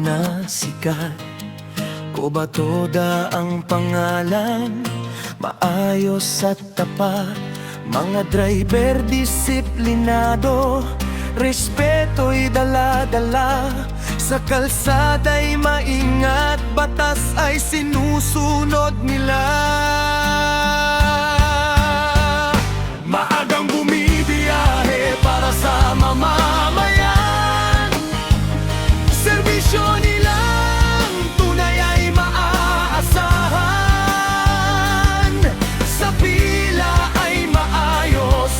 na sikat. Kubatoda ang pangalan, maayos at tapat. Mga driver disiplinado, respeto'y dala-dala. Sa kalsada'y maingat, batas ay sinusunod nila. Maagang bumibiyahe para sa mamamayan. Serbisyo nilang tunay ay maaasahan. Sa pila ay maayos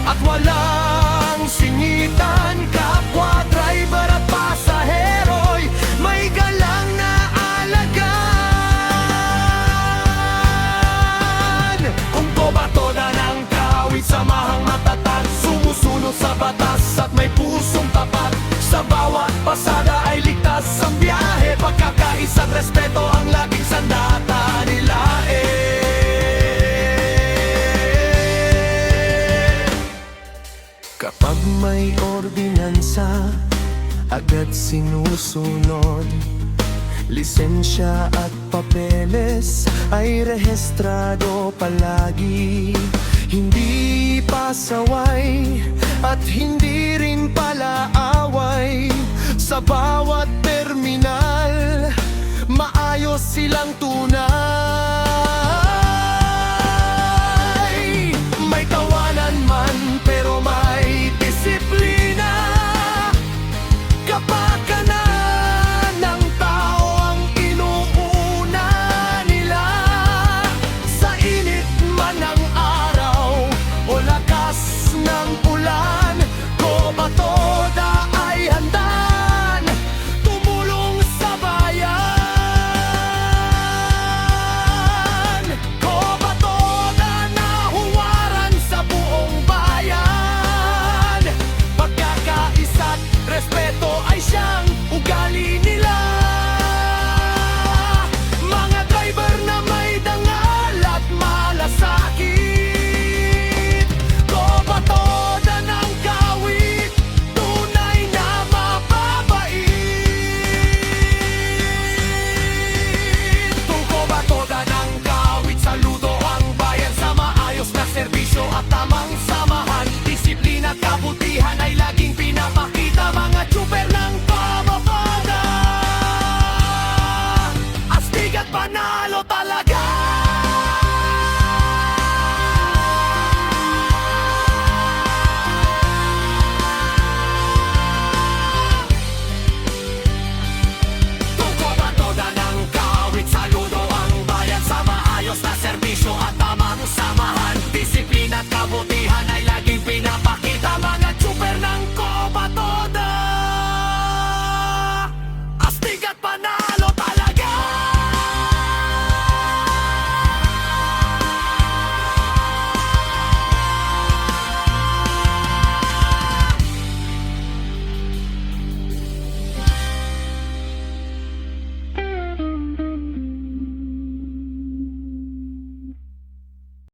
at walang singitan. Kapwa driver at pasahero'y may galang na alagaan. Kung toba-toda ng kawit, samahang matatag, sumusunod sa batas at may pusong tapat. Sa bawat pasada ay ligtas ang biyahe, pagkakaisa at respeto ang laging sandata nila. Kapag may ordinansa, agad sinusunod. Lisensya at papeles ay rehistrado palagi. Hindi pasaway at hindi rin palaaway. Sa bawat terminal, maayos silang tunay. May tawanan man pero may disiplina. Kapakanan ng tao ang inuuna nila. Sa init man ng araw o lakas ng ulan, kubatoda ay handaan tumulong sa bayan. Kubatoda na huwaran sa buong bayan. Pagkakaisa't respeto ay siyang ugali nila. Mga driver na may dangal at malasakit, kubatoda ng kawit, tunay na mababait. Kung kubatoda ng kawit, saludo ang bayan. Sa maayos na serbisyo at tamang samahan, disiplina at kabutihan ay laging pinapakita. Mga tsuper ng pamabada, astig at panalo talaga. Kung kubatoda ng kawit, saludo ang bayan. Sa maayos na serbisyo at tamang samahan, disiplina at kabutihan ay laging pinapakita.